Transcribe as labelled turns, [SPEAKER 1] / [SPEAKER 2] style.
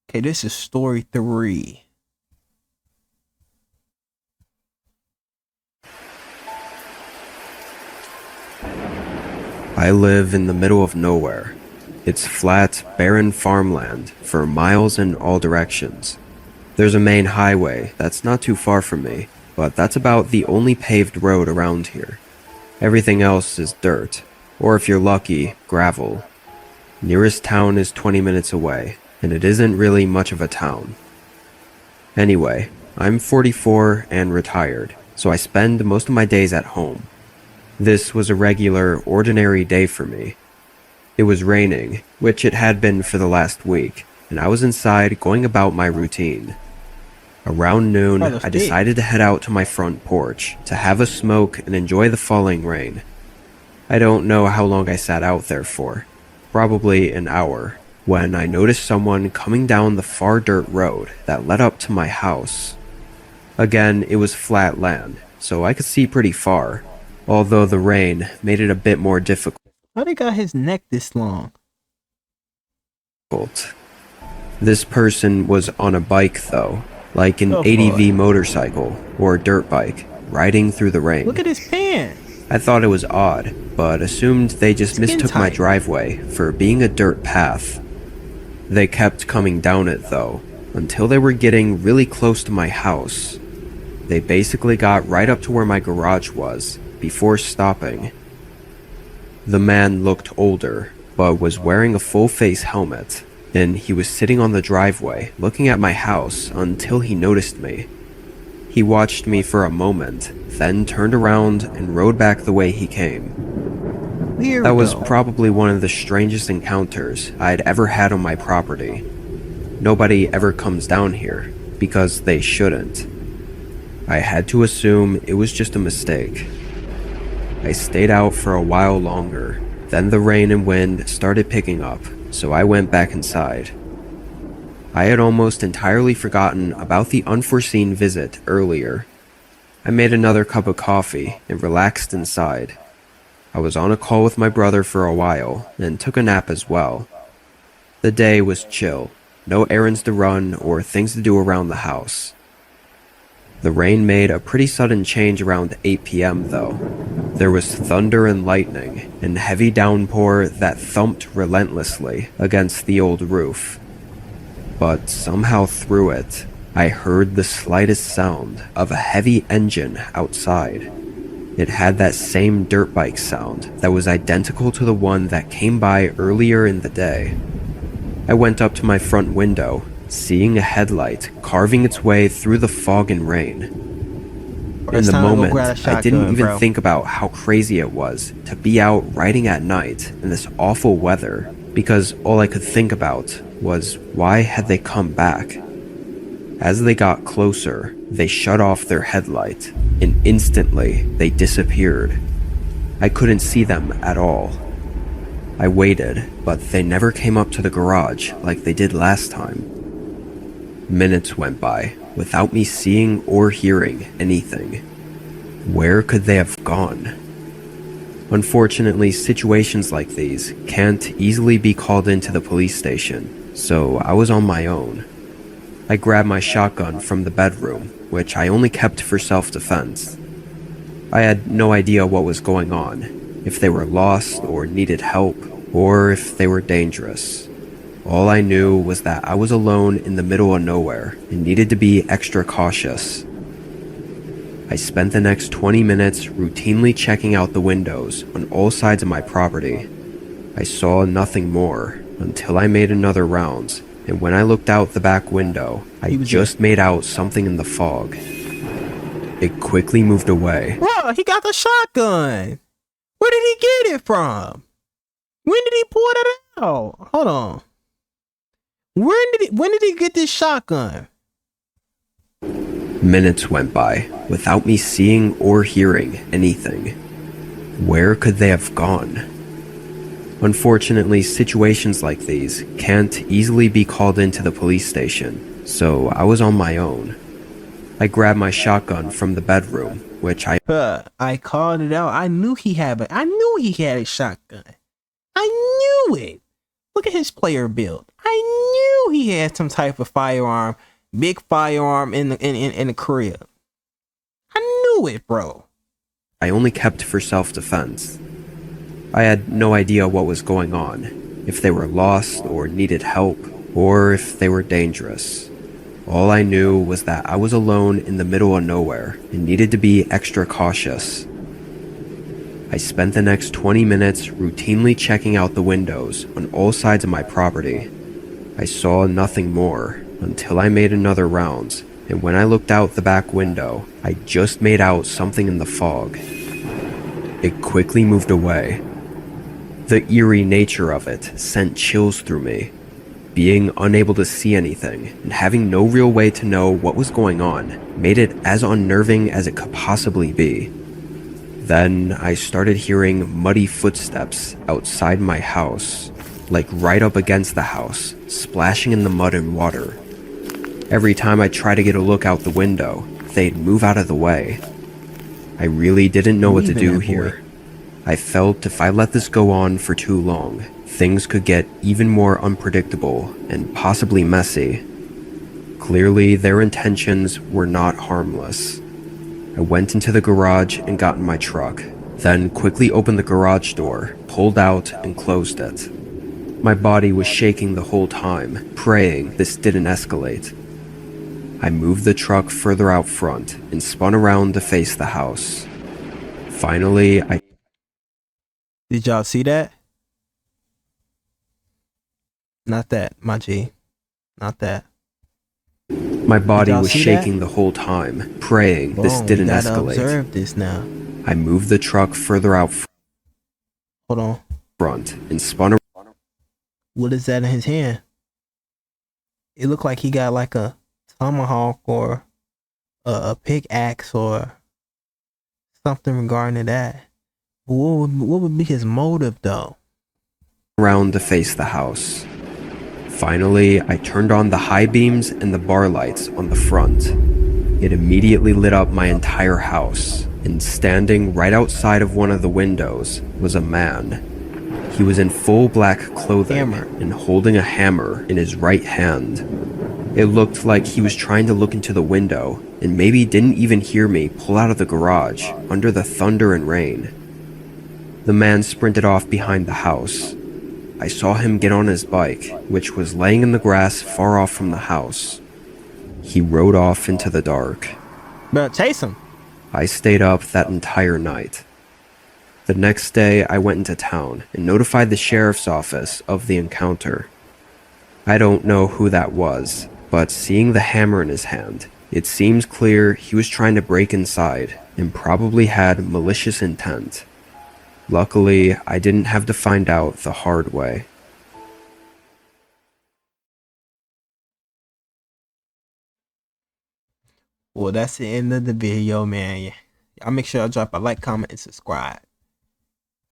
[SPEAKER 1] Okay, this is story 3.
[SPEAKER 2] I live in the middle of nowhere. It's flat, barren farmland for miles in all directions. There's a main highway that's not too far from me, but that's about the only paved road around here. Everything else is dirt, or if you're lucky, gravel. Nearest town is 20 minutes away, and it isn't really much of a town. Anyway, I'm 44 and retired, so I spend most of my days at home. This was a regular, ordinary day for me. It was raining, which it had been for the last week, and I was inside going about my routine. Around noon, I decided to head out to my front porch to have a smoke and enjoy the falling rain. I don't know how long I sat out there for, probably an hour, when I noticed someone coming down the far dirt road that led up to my house. Again, it was flat land, so I could see pretty far, although the rain made it a bit more difficult.
[SPEAKER 1] Why they got his neck this long?
[SPEAKER 2] This person was on a bike though, like an ADV motorcycle or dirt bike, riding through the rain.
[SPEAKER 1] Look at his pants.
[SPEAKER 2] I thought it was odd, but assumed they just mistook my driveway for being a dirt path. They kept coming down it though, until they were getting really close to my house. They basically got right up to where my garage was, before stopping. The man looked older, but was wearing a full-face helmet, and he was sitting on the driveway looking at my house until he noticed me. He watched me for a moment, then turned around and rode back the way he came. That was probably one of the strangest encounters I'd ever had on my property. Nobody ever comes down here, because they shouldn't. I had to assume it was just a mistake. I stayed out for a while longer, then the rain and wind started picking up, so I went back inside. I had almost entirely forgotten about the unforeseen visit earlier. I made another cup of coffee and relaxed inside. I was on a call with my brother for a while and took a nap as well. The day was chill, no errands to run or things to do around the house. The rain made a pretty sudden change around 8 p.m. though. There was thunder and lightning, and heavy downpour that thumped relentlessly against the old roof. But somehow through it, I heard the slightest sound of a heavy engine outside. It had that same dirt bike sound that was identical to the one that came by earlier in the day. I went up to my front window, seeing a headlight carving its way through the fog and rain. In the moment, I didn't even think about how crazy it was to be out riding at night in this awful weather, because all I could think about was why had they come back? As they got closer, they shut off their headlight, and instantly they disappeared. I couldn't see them at all. I waited, but they never came up to the garage like they did last time. Minutes went by without me seeing or hearing anything. Where could they have gone? Unfortunately, situations like these can't easily be called into the police station, so I was on my own. I grabbed my shotgun from the bedroom, which I only kept for self-defense. I had no idea what was going on, if they were lost or needed help, or if they were dangerous. All I knew was that I was alone in the middle of nowhere and needed to be extra cautious. I spent the next 20 minutes routinely checking out the windows on all sides of my property. I saw nothing more until I made another round, and when I looked out the back window, I just made out something in the fog. It quickly moved away.
[SPEAKER 1] Bro, he got the shotgun. Where did he get it from? When did he pull that out? Hold on. When did he get this shotgun?
[SPEAKER 2] Minutes went by without me seeing or hearing anything. Where could they have gone? Unfortunately, situations like these can't easily be called into the police station, so I was on my own. I grabbed my shotgun from the bedroom, which I
[SPEAKER 1] called it out. I knew he had a shotgun. I knew it. Look at his player build. I knew he had some type of firearm, big firearm in the crib. I knew it, bro.
[SPEAKER 2] I only kept for self-defense. I had no idea what was going on, if they were lost or needed help, or if they were dangerous. All I knew was that I was alone in the middle of nowhere and needed to be extra cautious. I spent the next 20 minutes routinely checking out the windows on all sides of my property. I saw nothing more until I made another round, and when I looked out the back window, I just made out something in the fog. It quickly moved away. The eerie nature of it sent chills through me. Being unable to see anything and having no real way to know what was going on made it as unnerving as it could possibly be. Then I started hearing muddy footsteps outside my house, like right up against the house, splashing in the mud and water. Every time I tried to get a look out the window, they'd move out of the way. I really didn't know what to do here. I felt if I let this go on for too long, things could get even more unpredictable and possibly messy. Clearly, their intentions were not harmless. I went into the garage and got in my truck, then quickly opened the garage door, pulled out, and closed it. My body was shaking the whole time, praying this didn't escalate. I moved the truck further out front and spun around to face the house. Finally,
[SPEAKER 1] Did y'all see that? Not that, my G. Not that.
[SPEAKER 2] My body was shaking the whole time, praying this didn't escalate.
[SPEAKER 1] Observe this now.
[SPEAKER 2] I moved the truck further out
[SPEAKER 1] Hold on.
[SPEAKER 2] front and spun around.
[SPEAKER 1] What is that in his hand? It looked like he got like a tomahawk or a pickaxe or something regarding that. What would be his motive though?
[SPEAKER 2] Around to face the house. Finally, I turned on the high beams and the bar lights on the front. It immediately lit up my entire house, and standing right outside of one of the windows was a man. He was in full black clothing and holding a hammer in his right hand. It looked like he was trying to look into the window and maybe didn't even hear me pull out of the garage under the thunder and rain. The man sprinted off behind the house. I saw him get on his bike, which was laying in the grass far off from the house. He rode off into the dark.
[SPEAKER 1] Bro, chase him.
[SPEAKER 2] I stayed up that entire night. The next day, I went into town and notified the sheriff's office of the encounter. I don't know who that was, but seeing the hammer in his hand, it seems clear he was trying to break inside and probably had malicious intent. Luckily, I didn't have to find out the hard way.
[SPEAKER 1] Well, that's the end of the video, man. Y'all make sure y'all drop a like, comment, and subscribe.